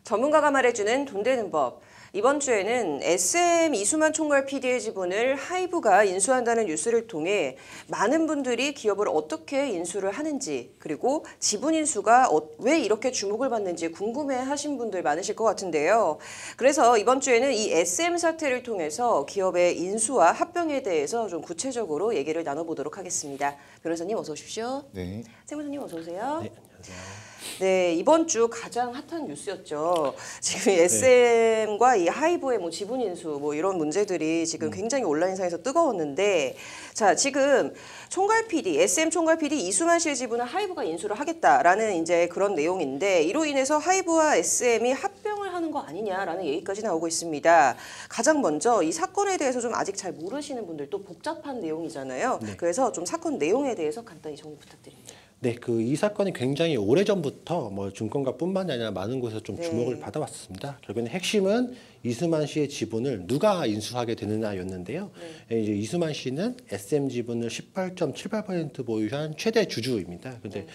전문가가 말해주는 돈 되는 법. 이번 주에는 SM 이수만 총괄 PD의 지분을 하이브가 인수한다는 뉴스를 통해 많은 분들이 기업을 어떻게 인수를 하는지, 그리고 지분 인수가 왜 이렇게 주목을 받는지 궁금해하신 분들 많으실 것 같은데요. 그래서 이번 주에는 이 SM 사태를 통해서 기업의 인수와 합병에 대해서 좀 구체적으로 얘기를 나눠보도록 하겠습니다. 변호사님 어서 오십시오. 네. 세무사님 어서 오세요. 네, 안녕하세요. 네, 이번 주 가장 핫한 뉴스였죠. 지금 SM과 이 하이브의 뭐 지분 인수 뭐 이런 문제들이 지금 굉장히 온라인상에서 뜨거웠는데, 자, 지금 총괄 PD, SM 총괄 PD 이수만 씨의 지분을 하이브가 인수를 하겠다라는 이제 그런 내용인데, 이로 인해서 하이브와 SM이 합병을 하는 거 아니냐라는 얘기까지 나오고 있습니다. 가장 먼저 이 사건에 대해서 좀 아직 잘 모르시는 분들, 또 복잡한 내용이잖아요. 네. 그래서 좀 사건 내용에 대해서 간단히 정리 부탁드립니다. 네, 이 사건이 굉장히 오래전부터 뭐 증권가뿐만이 아니라 많은 곳에서 좀 네. 주목을 받아왔습니다. 결국에는 핵심은 이수만 씨의 지분을 누가 인수하게 되느냐였는데요. 이제 이수만 씨는 SM 지분을 18.78% 보유한 최대 주주입니다. 근데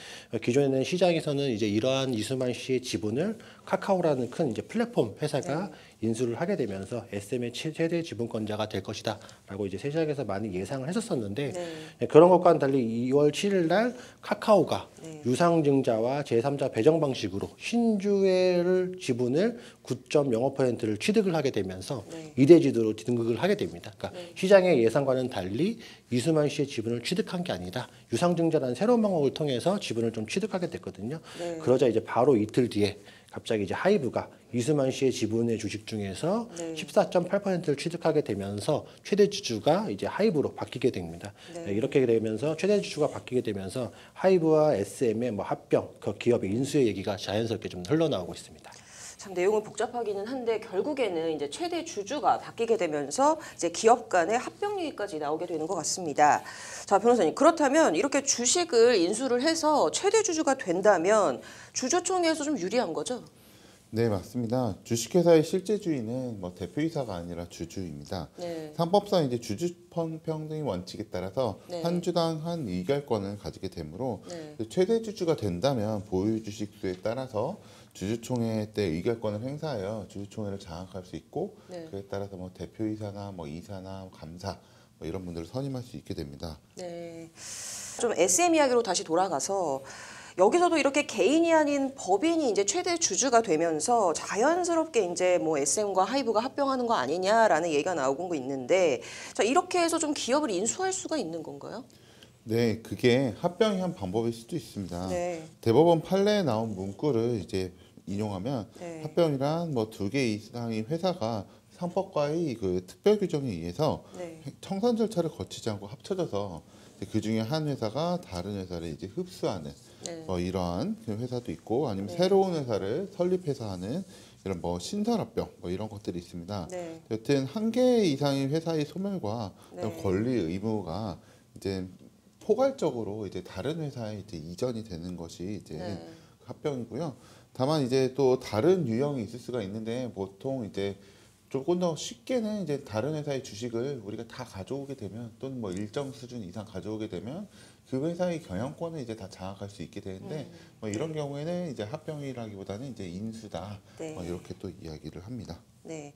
기존에는 시장에서는 이제 이러한 이수만 씨의 지분을 카카오라는 큰 이제 플랫폼 회사가 인수를 하게 되면서 SM의 최대 지분권자가 될 것이다라고 이제 시장에서 많이 예상을 했었었는데, 그런 것과는 달리 2월 7일 날 카카오가 유상증자와 제3자 배정 방식으로 신주의 지분을 9.05%를 취득을 하게 되면서 이대지도로 등극을 하게 됩니다. 그러니까 시장의 예상과는 달리 이수만 씨의 지분을 취득한 게 아니다. 유상증자라는 새로운 방법을 통해서 지분을 좀 취득하게 됐거든요. 그러자 이제 바로 이틀 뒤에 갑자기 이제 하이브가 이수만 씨의 지분의 주식 중에서 14.8%를 취득하게 되면서 최대 주주가 이제 하이브로 바뀌게 됩니다. 이렇게 되면서 최대 주주가 바뀌게 되면서 하이브와 SM의 뭐 합병, 그 기업의 인수의 얘기가 자연스럽게 좀 흘러나오고 있습니다. 참 내용은 복잡하기는 한데 결국에는 이제 최대 주주가 바뀌게 되면서 이제 기업 간의 합병 얘기까지 나오게 되는 것 같습니다. 자, 변호사님, 그렇다면 이렇게 주식을 인수를 해서 최대 주주가 된다면 주주총회에서 좀 유리한 거죠? 네, 맞습니다. 주식회사의 실제 주인은 뭐 대표이사가 아니라 주주입니다. 상법상 이제 주주평등의 원칙에 따라서 한 주당 한 의결권을 가지게 되므로 최대 주주가 된다면 보유 주식 수에 따라서 주주총회 때 의결권을 행사하여 주주총회를 장악할 수 있고, 그에 따라서 뭐 대표이사나 뭐 이사나 감사 뭐 이런 분들을 선임할 수 있게 됩니다. 네. 좀 SM 이야기로 다시 돌아가서 여기서도 이렇게 개인이 아닌 법인이 이제 최대 주주가 되면서 자연스럽게 이제 뭐 SM과 하이브가 합병하는 거 아니냐라는 얘기가 나오고 있는데, 자, 이렇게 해서 좀 기업을 인수할 수가 있는 건가요? 네, 그게 합병의 한 방법일 수도 있습니다. 대법원 판례에 나온 문구를 이제 인용하면 합병이란 뭐 2개 이상의 회사가 상법과의 그 특별 규정에 의해서 청산 절차를 거치지 않고 합쳐져서 그 중에 한 회사가 다른 회사를 이제 흡수하는 뭐 이러한 회사도 있고, 아니면 새로운 회사를 설립해서 하는 이런 뭐 신설합병 뭐 이런 것들이 있습니다. 여튼 한 개 이상의 회사의 소멸과 권리 의무가 이제 포괄적으로 이제 다른 회사에 이제 이전이 되는 것이 이제 합병이고요. 다만 이제 또 다른 유형이 있을 수가 있는데, 보통 이제 조금 더 쉽게는 이제 다른 회사의 주식을 우리가 다 가져오게 되면, 또는 뭐 일정 수준 이상 가져오게 되면 그 회사의 경영권을 이제 다 장악할 수 있게 되는데, 뭐 이런 경우에는 이제 합병이라기보다는 이제 인수다. 뭐 이렇게 또 이야기를 합니다. 네.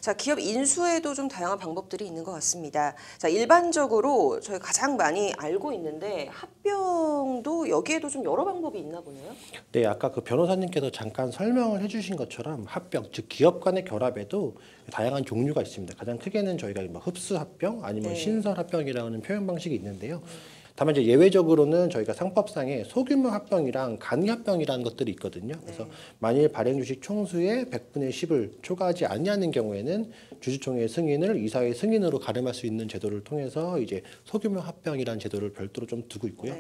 자, 기업 인수에도 좀 다양한 방법들이 있는 것 같습니다. 자, 일반적으로 저희 가장 많이 알고 있는데 합병도 여기에도 좀 여러 방법이 있나 보네요. 네, 아까 그 변호사님께서 잠깐 설명을 해주신 것처럼 합병, 즉 기업 간의 결합에도 다양한 종류가 있습니다. 가장 크게는 저희가 뭐 흡수 합병 아니면 신설 합병이라는 표현 방식이 있는데요. 다만 이제 예외적으로는 저희가 상법상에 소규모 합병이랑 간이 합병이라는 것들이 있거든요. 그래서 만일 발행 주식 총수의 100분의 10을 초과하지 아니하는 경우에는 주주총회의 승인을 이사의 승인으로 가름할 수 있는 제도를 통해서 이제 소규모 합병이라는 제도를 별도로 좀 두고 있고요.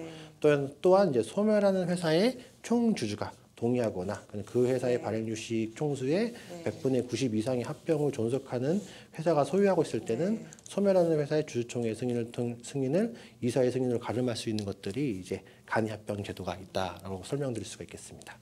또한 이제 소멸하는 회사의 총주주가 동의하거나 그 회사의 발행 주식 총수의 100분의 90 이상의 합병을 존속하는 회사가 소유하고 있을 때는 소멸하는 회사의 주주총회 승인을 이사의 승인으로 가름할 수 있는 것들이 이제 간이 합병 제도가 있다라고 설명드릴 수가 있겠습니다.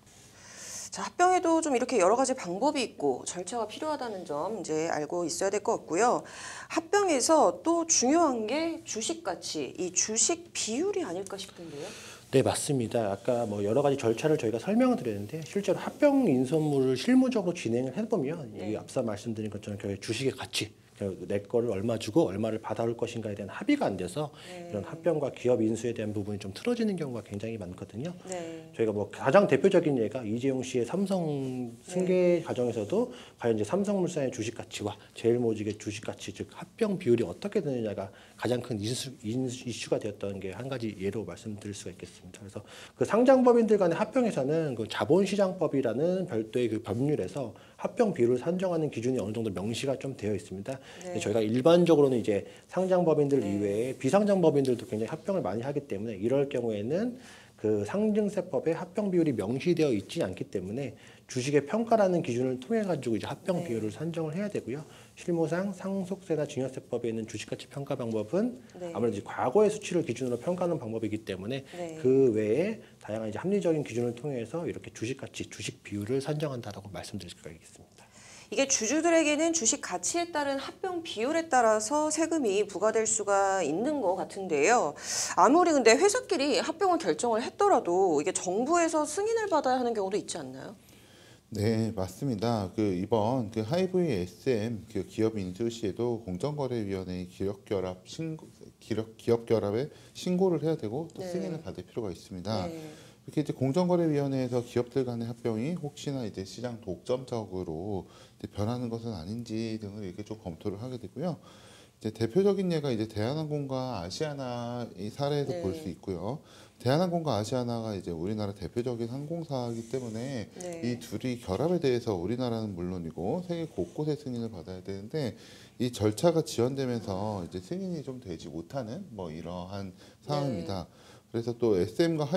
자, 합병에도 좀 이렇게 여러 가지 방법이 있고 절차가 필요하다는 점 이제 알고 있어야 될 것 같고요. 합병에서 또 중요한 게 주식 가치, 이 주식 비율이 아닐까 싶은데요. 네, 맞습니다. 아까 뭐 여러 가지 절차를 저희가 설명을 드렸는데 실제로 합병 인수업무를 실무적으로 진행을 해보면 이 앞서 말씀드린 것처럼 결국 주식의 가치, 내 거를 얼마 주고 얼마를 받아올 것인가에 대한 합의가 안 돼서 이런 합병과 기업 인수에 대한 부분이 좀 틀어지는 경우가 굉장히 많거든요. 저희가 뭐 가장 대표적인 예가 이재용 씨의 삼성 승계 과정에서도 과연 이제 삼성물산의 주식 가치와 제일모직의 주식 가치, 즉 합병 비율이 어떻게 되느냐가 가장 큰 이슈가 되었던 게 한 가지 예로 말씀드릴 수가 있겠습니다. 그래서 그 상장법인들 간의 합병에서는 그 자본시장법이라는 별도의 그 법률에서 합병 비율을 산정하는 기준이 어느 정도 명시가 좀 되어 있습니다. 저희가 일반적으로는 이제 상장법인들 이외에 비상장법인들도 굉장히 합병을 많이 하기 때문에 이럴 경우에는 그 상증세법에 합병 비율이 명시되어 있지 않기 때문에 주식의 평가라는 기준을 통해 가지고 이제 합병 비율을 산정을 해야 되고요. 실무상 상속세나 증여세법에 있는 주식가치 평가 방법은 아무래도 이제 과거의 수치를 기준으로 평가하는 방법이기 때문에 그 외에 다양한 이제 합리적인 기준을 통해서 이렇게 주식가치, 주식 비율을 산정한다라고 말씀드릴 수가 있겠습니다. 이게 주주들에게는 주식 가치에 따른 합병 비율에 따라서 세금이 부과될 수가 있는 것 같은데요. 아무리 근데 회사끼리 합병을 결정을 했더라도 이게 정부에서 승인을 받아야 하는 경우도 있지 않나요? 네, 맞습니다. 그 이번 그 하이브의 SM 그 기업 인수 시에도 공정거래위원회 기업결합에 신고를 해야 되고 또 승인을 받을 필요가 있습니다. 이렇게 이제 공정거래위원회에서 기업들 간의 합병이 혹시나 이제 시장 독점적으로 이제 변하는 것은 아닌지 등을 이렇게 좀 검토를 하게 되고요. 이제 대표적인 예가 이제 대한항공과 아시아나의 사례에서 볼 수 있고요. 대한항공과 아시아나가 이제 우리나라 대표적인 항공사이기 때문에 이 둘이 결합에 대해서 우리나라는 물론이고 세계 곳곳에 승인을 받아야 되는데 이 절차가 지연되면서 이제 승인이 좀 되지 못하는 뭐 이러한 상황입니다. 그래서 또 SM과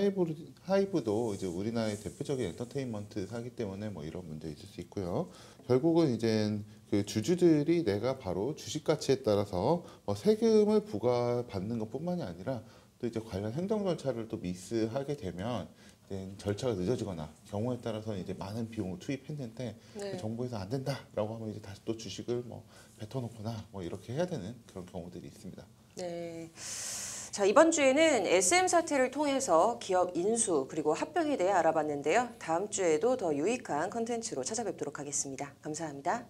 하이브도 이제 우리나라의 대표적인 엔터테인먼트사기 때문에 뭐 이런 문제 있을 수 있고요. 결국은 이제 그 주주들이 내가 바로 주식 가치에 따라서 세금을 부과받는 것뿐만이 아니라 또 이제 관련 행정 절차를 또 미스하게 되면 이제 절차가 늦어지거나 경우에 따라서는 이제 많은 비용을 투입했는데 정부에서 안 된다라고 하면 이제 다시 또 주식을 뭐 뱉어놓거나 뭐 이렇게 해야 되는 그런 경우들이 있습니다. 네. 자, 이번 주에는 SM 사태를 통해서 기업 인수 그리고 합병에 대해 알아봤는데요. 다음 주에도 더 유익한 컨텐츠로 찾아뵙도록 하겠습니다. 감사합니다.